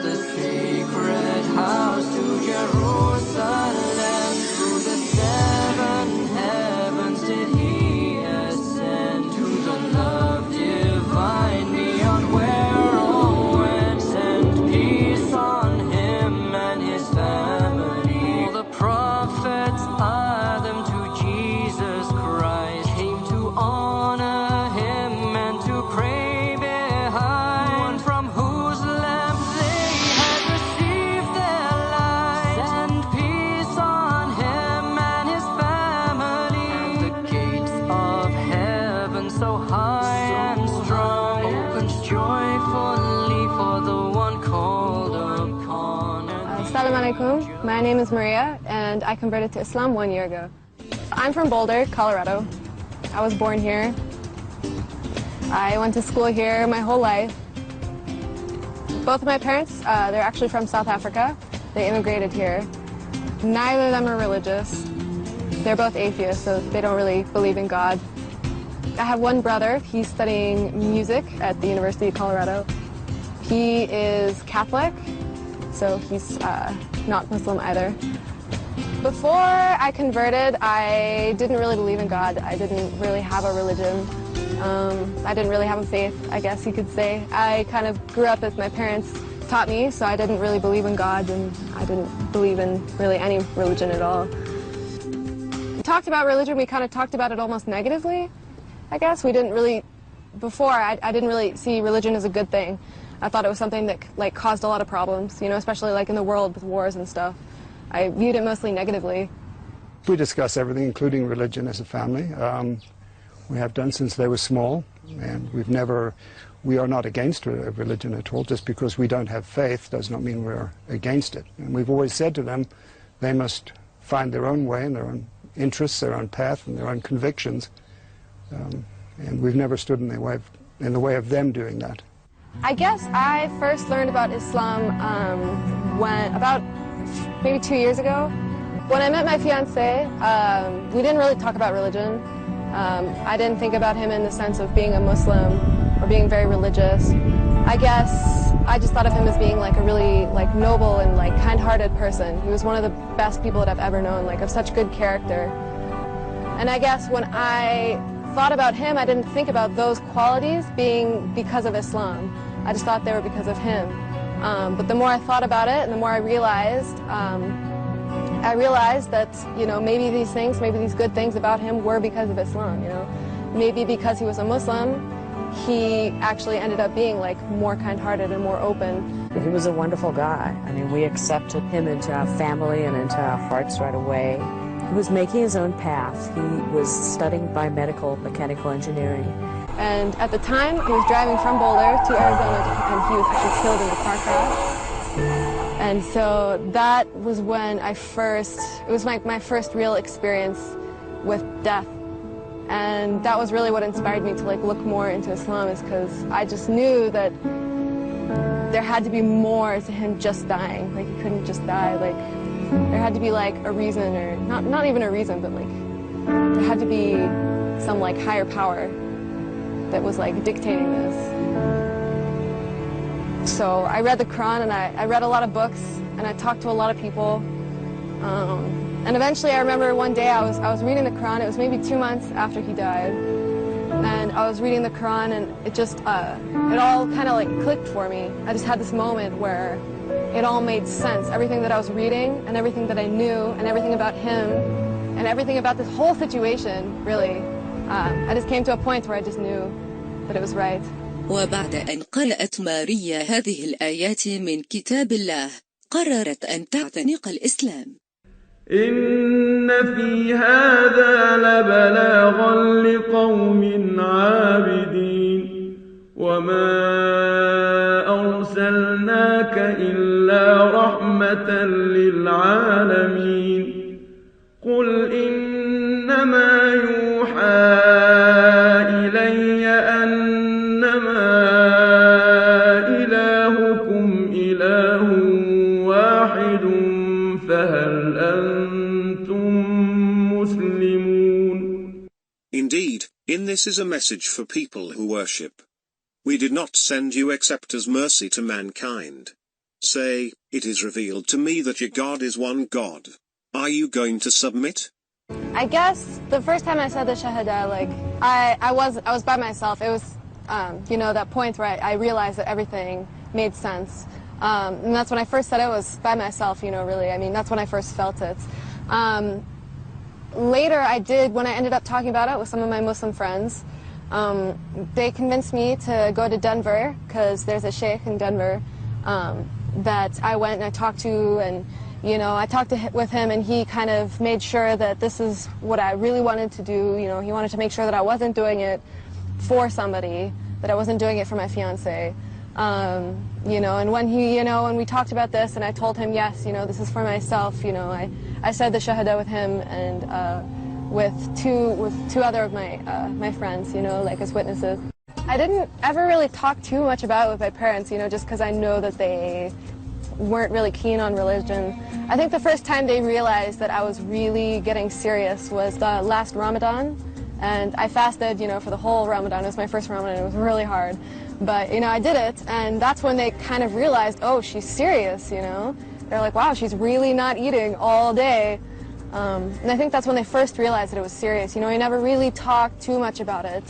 the sacred house to Jerusalem. Through the seven heavens did he ascend to the love divine beyond where all went. Send peace on him and his family. All the prophets, Adam to Jesus Christ, came to honor him and to pray behind, one from whose lamp they had received their light. Send peace on him and his family. And the gates of heaven so high and strong opens joyfully for the one called upon. Assalamu alaikum. My name is Maria, and I converted to Islam 1 year ago. I'm from Boulder, Colorado. I was born here. I went to school here my whole life. Both of my parents, they're actually from South Africa. They immigrated here. Neither of them are religious. They're both atheists, so they don't really believe in God. I have one brother. He's studying music at the University of Colorado. He is Catholic, so he's not Muslim either. Before I converted, I didn't really believe in God. I didn't really have a religion. I didn't really have a faith, I guess you could say. I kind of grew up as my parents taught me, so I didn't really believe in God, and I didn't believe in really any religion at all. We talked about religion, we kind of talked about it almost negatively, I guess. We didn't really, before, I didn't really see religion as a good thing. I thought it was something that like caused a lot of problems, you know, especially like in the world with wars and stuff. I viewed it mostly negatively. We discuss everything, including religion, as a family. We have done since they were small, and we are not against religion at all. Just because we don't have faith does not mean we're against it. And we've always said to them, they must find their own way and their own interests, their own path, and their own convictions. And we've never stood in the way of them doing that. I guess I first learned about Islam about maybe 2 years ago. When I met my fiance, we didn't really talk about religion. I didn't think about him in the sense of being a Muslim or being very religious. I guess I just thought of him as being like a really like noble and like kind-hearted person. He was one of the best people that I've ever known, like of such good character. And I guess when I thought about him, I didn't think about those qualities being because of Islam. I just thought they were because of him. But the more I thought about it and the more I realized that, you know, maybe these things, maybe these good things about him were because of Islam, you know. Maybe because he was a Muslim, he actually ended up being like more kind-hearted and more open. He was a wonderful guy. I mean, we accepted him into our family and into our hearts right away. He was making his own path. He was studying biomedical mechanical engineering. And at the time, he was driving from Boulder to Arizona, and he was actually killed in a car crash. And so that was when it was my first real experience with death. And that was really what inspired me to like look more into Islam, is because I just knew that there had to be more to him just dying. Like, he couldn't just die. Like, there had to be like a reason, or not even a reason, but like there had to be some like higher power that was like dictating this. So I read the Quran, and I read a lot of books, and I talked to a lot of people. And eventually I remember one day I was reading the Quran. It was maybe 2 months after he died. And I was reading the Quran, and it just, it all kind of like clicked for me. I just had this moment where it all made sense. Everything that I was reading, and everything that I knew, and everything about him, and everything about this whole situation, really. I just came to a point where I just knew that it was right. وبعد أن قرأت ماريا هذه الآيات من كتاب الله، قررت أن تعتنق الإسلام. إن في هذا لبلاغا لقوم عابدين وما أرسلناك إلا رحمة للعالمين قل إنما يوحى إلي أنما إلهكم إله واحد فهل أنتم مسلمون. Indeed, in this is a message for people who worship. We did not send you except as mercy to mankind. Say, it is revealed to me that your God is one God. Are you going to submit? I guess the first time I said the Shahada, like, I was by myself. It was, you know, that point where I realized that everything made sense. And that's when I first said it was by myself, you know, really. I mean, that's when I first felt it. Later, when I ended up talking about it with some of my Muslim friends, they convinced me to go to Denver, because there's a sheikh in Denver that I went and I talked to, and, you know, I talked with him, and he kind of made sure that this is what I really wanted to do. You know, he wanted to make sure that I wasn't doing it for somebody, that I wasn't doing it for my fiancé. You know, and when we talked about this, and I told him, yes, you know, this is for myself, you know, I said the Shahada with him and with two other of my friends, you know, like as witnesses. I didn't ever really talk too much about it with my parents, you know, just because I know that they weren't really keen on religion. I think the first time they realized that I was really getting serious was the last Ramadan, and I fasted, you know, for the whole Ramadan. It was my first Ramadan. It was really hard, but, you know, I did it, and that's when they kind of realized, oh, she's serious, you know. They're like, wow, she's really not eating all day. And I think that's when they first realized that it was serious. You know, I never really talked too much about it,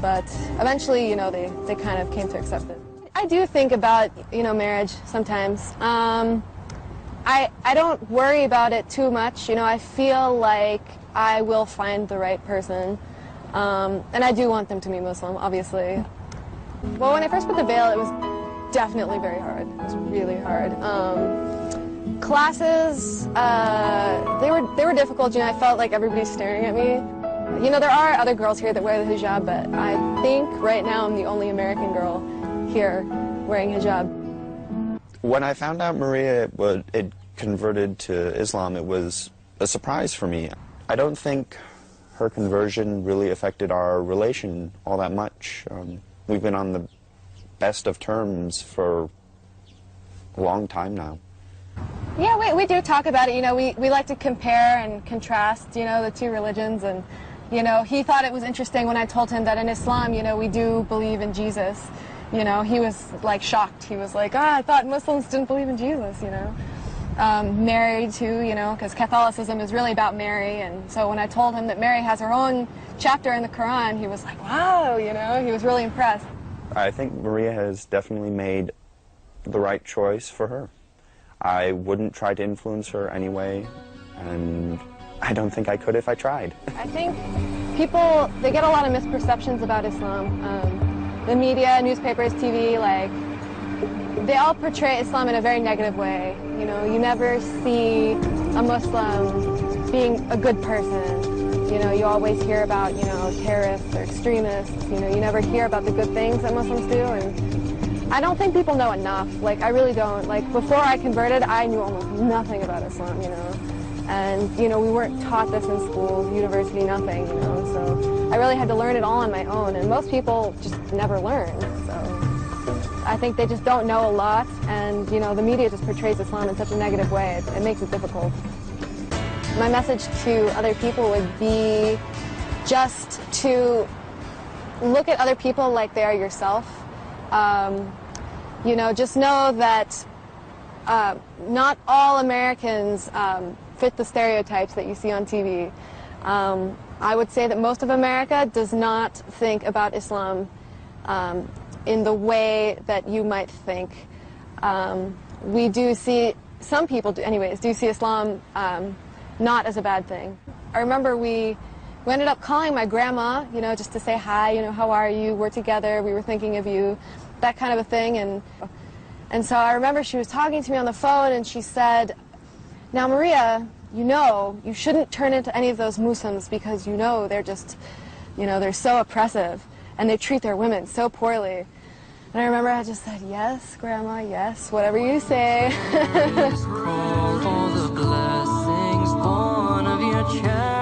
but eventually, you know, they kind of came to accept it. I do think about, you know, marriage sometimes. I don't worry about it too much. You know, I feel like I will find the right person. And I do want them to be Muslim, obviously. Well, when I first put the veil, it was definitely very hard. It was really hard. Classes, they were difficult. You know, I felt like everybody's staring at me. You know, there are other girls here that wear the hijab, but I think right now I'm the only American girl here wearing hijab. When I found out Maria had converted to Islam, it was a surprise for me. I don't think her conversion really affected our relation all that much. We've been on the best of terms for a long time now. Yeah, we do talk about it. You know, we like to compare and contrast, you know, the two religions. And, you know, he thought it was interesting when I told him that in Islam, you know, we do believe in Jesus. You know, he was, like, shocked. He was like, I thought Muslims didn't believe in Jesus, you know. Mary, too, you know, because Catholicism is really about Mary. And so when I told him that Mary has her own chapter in the Quran, he was like, wow, you know, he was really impressed. I think Maria has definitely made the right choice for her. I wouldn't try to influence her anyway, and I don't think I could if I tried. I think people, they get a lot of misperceptions about Islam. The media, newspapers, TV, like, they all portray Islam in a very negative way. You know, you never see a Muslim being a good person. You know, you always hear about, you know, terrorists or extremists. You know, you never hear about the good things that Muslims do. And I don't think people know enough. Like, I really don't. Like, before I converted, I knew almost nothing about Islam, you know. And, you know, we weren't taught this in schools, university, nothing, you know. So I really had to learn it all on my own. And most people just never learn. So I think they just don't know a lot. And, you know, the media just portrays Islam in such a negative way. It makes it difficult. My message to other people would be just to look at other people like they are yourself. You know, just know that not all Americans fit the stereotypes that you see on TV. I would say that most of America does not think about Islam in the way that you might think. We do see, some people do, anyways, do see Islam not as a bad thing. I remember we ended up calling my grandma, you know, just to say hi, you know, how are you? We're together, we were thinking of you, that kind of a thing. And so I remember she was talking to me on the phone, and she said, now Maria, you know, you shouldn't turn into any of those Muslims because you know they're just, you know, they're so oppressive and they treat their women so poorly. And I remember I just said, yes, Grandma, yes, whatever you say. All the blessings born of your child.